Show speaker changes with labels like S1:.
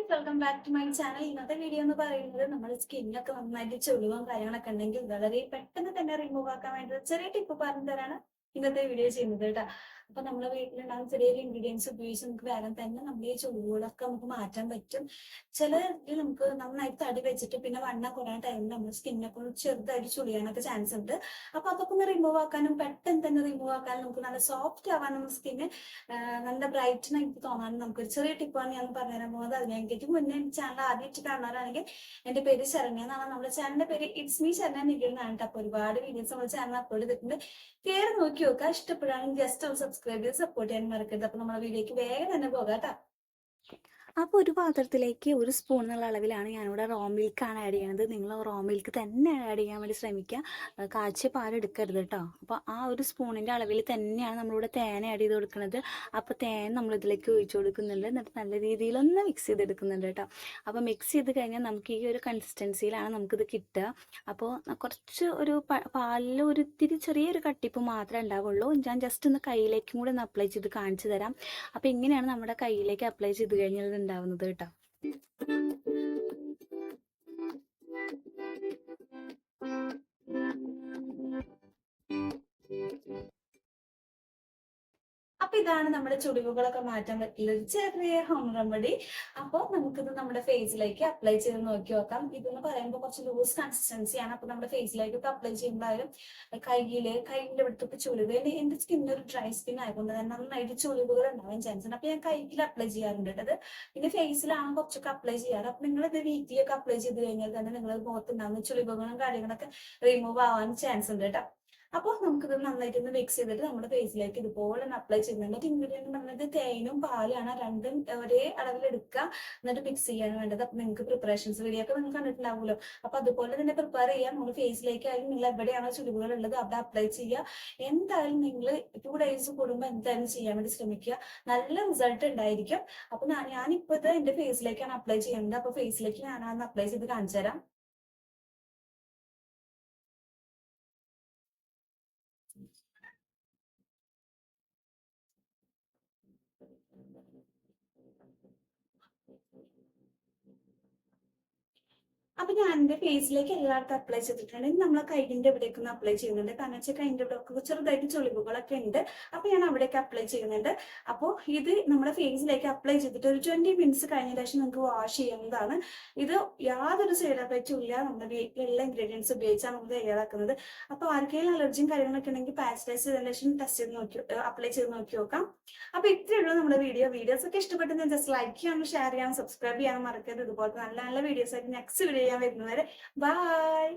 S1: Welcome back to my channel. ഇന്നത്തെ video എന്ന് പറയുന്നത് നമ്മുടെ സ്കിന്നൊക്കെ നന്നായിട്ട് ചുളിവും കാര്യങ്ങളൊക്കെ ഉണ്ടെങ്കിൽ വളരെ പെട്ടെന്ന് തന്നെ റിമൂവ് ആക്കാൻ വേണ്ടി ചെറിയ ടിപ്പ് പറഞ്ഞു തരാണ് ഇന്നത്തെ വീഡിയോ ചെയ്യുന്നത് കേട്ടോ. അപ്പൊ നമ്മുടെ വീട്ടിലുണ്ടാകുന്ന ചെറിയൊരു ഇൻഗ്രീഡിയൻസ് ഉപയോഗിച്ച് നമുക്ക് വേഗം തന്നെ നമ്മുടെ ഈ ചുളിവുകളൊക്കെ നമുക്ക് മാറ്റാൻ പറ്റും. ചില നമുക്ക് നന്നായിട്ട് തടി വെച്ചിട്ട് പിന്നെ വണ്ണം കുറയാൻ ടൈമിൽ നമ്മുടെ സ്കിന്നൊക്കെ ചെറുതായിട്ട് ചുളിയാനൊക്കെ ചാൻസ് ഉണ്ട്. അപ്പൊ അതൊക്കെ ഒന്ന് റിമൂവ് ആക്കാനും പെട്ടെന്ന് തന്നെ റിമൂവ് ആക്കാനും നമുക്ക് നല്ല സോഫ്റ്റ് ആവാനും സ്കിന്ന് നല്ല ബ്രൈറ്റനായിട്ട് തോന്നാനും നമുക്കൊരു ചെറിയ ടിപ്പാണ് ഞാൻ പറഞ്ഞുതരാൻ പോകുന്നത്. അതിനെനിക്ക് മുന്നേ ചാനൽ ആദ്യമായിട്ട് കാണാറാണെങ്കിൽ എന്റെ പേര് ശരണ്യ എന്നാണ്. നമ്മുടെ ചാനലിന്റെ പേര് ഇറ്റ്സ് മീ ശരണ്യ നിഖിൽ എന്നാണ്. അപ്പൊ ഒരുപാട് വീഡിയോസ് നമ്മുടെ ചാനൽ അപ്ലോഡ് ചെയ്തിട്ടുണ്ട്. കയറി നോക്കി നോക്കുക. ഇഷ്ടപ്പെടുകയാണെങ്കിൽ ജസ്റ്റ് ഒന്ന് സബ്സ്ക്രൈബ് ചെയ്ത് സപ്പോർട്ട് ചെയ്യാൻ മറക്കരുത്. അപ്പൊ നമ്മുടെ വീഡിയോക്ക് വേഗം തന്നെ പോകാം കേട്ടോ.
S2: അപ്പോൾ ഒരു പാത്രത്തിലേക്ക് ഒരു സ്പൂൺ എന്നുള്ള അളവിലാണ് ഞാനിവിടെ റോ മിൽക്കാണ് ആഡ് ചെയ്യണത്. നിങ്ങൾ റോ മിൽക്ക് തന്നെ ആഡ് ചെയ്യാൻ വേണ്ടി ശ്രമിക്കുക. കാച്ചിയ പാൽ എടുക്കരുത് കേട്ടോ. അപ്പോൾ ആ ഒരു സ്പൂണിൻ്റെ അളവിൽ തന്നെയാണ് നമ്മളിവിടെ തേൻ ആഡ് ചെയ്ത് കൊടുക്കുന്നത്. അപ്പോൾ തേൻ നമ്മളിതിലേക്ക് ഒഴിച്ചു കൊടുക്കുന്നുണ്ട്. എന്നിട്ട് നല്ല രീതിയിലൊന്ന് മിക്സ് ചെയ്തെടുക്കുന്നുണ്ട് കേട്ടോ. അപ്പോൾ മിക്സ് ചെയ്ത് കഴിഞ്ഞാൽ നമുക്ക് ഈ ഒരു കൺസിസ്റ്റൻസിയിലാണ് നമുക്കിത് കിട്ടുക. അപ്പോൾ കുറച്ച് ഒരു പാലിൽ ഒരു ഇത്തിരി ചെറിയൊരു കട്ടിപ്പ് മാത്രമേ ഉണ്ടാവുള്ളൂ. ഞാൻ ജസ്റ്റ് ഒന്ന് കയ്യിലേക്കും കൂടെ ഒന്ന് അപ്ലൈ ചെയ്ത് കാണിച്ചു തരാം. അപ്പോൾ ഇങ്ങനെയാണ് നമ്മുടെ കയ്യിലേക്ക് അപ്ലൈ ചെയ്ത് കഴിഞ്ഞാൽ ഉണ്ടാവുന്നത് കേട്ടോ.
S1: അപ്പൊ ഇതാണ് നമ്മുടെ ചുളിവുകളൊക്കെ മാറ്റാൻ പറ്റുന്ന ഒരു ചെറിയ ഹോം റെമഡി. അപ്പോൾ നമുക്കിത് നമ്മുടെ ഫേസിലേക്ക് അപ്ലൈ ചെയ്ത് നോക്കി നോക്കാം. ഇതെന്ന് പറയുമ്പോൾ കുറച്ച് ലൂസ് കൺസിസ്റ്റൻസിയാണ്. അപ്പൊ നമ്മുടെ ഫേസിലേക്കൊക്കെ അപ്ലൈ ചെയ്യുമ്പോഴും കയ്യിലെ ഇവിടുത്തെ ചുളിവ് എന്റെ സ്കിന്നിന് ഒരു ഡ്രൈ സ്കിൻ ആയതുകൊണ്ട് തന്നെ നന്നായിട്ട് ചുളിവുകൾ ഉണ്ടാവാൻ ചാൻസ് ഉണ്ട്. അപ്പൊ ഞാൻ കയ്യിൽ അപ്ലൈ ചെയ്യാറുണ്ട് അത്. പിന്നെ ഫേസിലാണ് കുറച്ചൊക്കെ അപ്ലൈ ചെയ്യാറ്. അപ്പൊ നിങ്ങൾ ഇത് വീക്കിലൊക്കെ അപ്ലൈ ചെയ്ത് കഴിഞ്ഞാൽ തന്നെ നിങ്ങൾ മുഖത്തുണ്ടാകുന്ന ചുളിവുകളും കാര്യങ്ങളൊക്കെ റിമൂവ് ആവാൻ ചാൻസ് ഉണ്ട് കേട്ടോ. അപ്പോൾ നമുക്കിത് നന്നായിട്ടൊന്ന് മിക്സ് ചെയ്തിട്ട് നമ്മുടെ ഫേസിലേക്ക് ഇതുപോലെ അപ്ലൈ ചെയ്യുന്നുണ്ട്. ഇൻഗ്രീഡിയന്റ് പറഞ്ഞത് തേനും പാലാണ്. രണ്ടും ഒരേ അളവിൽ എടുക്കുക, എന്നിട്ട് മിക്സ് ചെയ്യാൻ വേണ്ടത്. അപ്പൊ നിങ്ങൾക്ക് പ്രിപ്പറേഷൻസ് വീഡിയോ ഒക്കെ നിങ്ങൾ കണ്ടിട്ടുണ്ടാവുമല്ലോ. അപ്പൊ അതുപോലെ തന്നെ പ്രിപ്പയർ ചെയ്യാം. നമ്മൾ ഫേസിലേക്കായാലും നിങ്ങൾ എവിടെയാണോ ചുളിവുകൾ ഉള്ളത് അവിടെ അപ്ലൈ ചെയ്യുക. എന്തായാലും നിങ്ങൾ 2 days കൂടുമ്പോൾ എന്തായാലും ചെയ്യാൻ വേണ്ടി ശ്രമിക്കുക. നല്ല റിസൾട്ട് ഉണ്ടായിരിക്കും. അപ്പൊ ഞാനിപ്പോ ഇത് എന്റെ ഫേസിലേക്കാണ് അപ്ലൈ ചെയ്യുന്നത്. അപ്പൊ ഫേസിലേക്ക് ഞാനത് അപ്ലൈ ചെയ്ത് കാണിച്ചു തരാം. അപ്പൊ ഞാൻ എന്റെ ഫേസിലേക്ക് എല്ലാവർക്കും അപ്ലൈ ചെയ്തിട്ടുണ്ട്. നമ്മളെ കൈകിന്റെ ഇവിടേക്ക് ഒന്ന് അപ്ലൈ ചെയ്യുന്നുണ്ട്. കാരണം വെച്ചാൽ കൈന്റെ ഇവിടെ ഒക്കെ ചെറുതായിട്ട് ചുളിവുകളൊക്കെ ഉണ്ട്. അപ്പൊ ഞാൻ അവിടേക്ക് അപ്ലൈ ചെയ്യുന്നുണ്ട്. അപ്പോൾ ഇത് നമ്മുടെ ഫേസിലേക്ക് അപ്ലൈ ചെയ്തിട്ട് ഒരു 20 minutes കഴിഞ്ഞ ശേഷം നിങ്ങൾക്ക് വാഷ് ചെയ്യുന്നതാണ്. ഇത് യാതൊരു സൈഡ് എഫക്റ്റും ഇല്ല. നമ്മുടെ വീട്ടിലുള്ള ഇൻഗ്രീഡിയൻസ് ഉപയോഗിച്ചാണ് നമ്മൾ തയ്യാറാക്കുന്നത്. അപ്പൊ ആർക്കെങ്കിലും അലർജിയും കാര്യങ്ങളൊക്കെ ഉണ്ടെങ്കിൽ പാരസൈസ് ചെയ്തതിനു ശേഷം ടെസ്റ്റ് ചെയ്ത് നോക്കി അപ്ലൈ ചെയ്ത് നോക്കി നോക്കാം. അപ്പൊ ഇത്രയേ ഉള്ളൂ നമ്മുടെ വീഡിയോസ് ഒക്കെ ഇഷ്ടപ്പെട്ടെങ്കിൽ ജസ്റ്റ് ലൈക്ക് ചെയ്യാനും ഷെയർ ചെയ്യാനും സബ്സ്ക്രൈബ് ചെയ്യാനും മറക്കരുത്. ഇതുപോലത്തെ നല്ല നല്ല വീഡിയോസ് ആയിട്ട് നെക്സ്റ്റ് വീഡിയോ ഞാൻ വരുന്നവരെ ബൈ.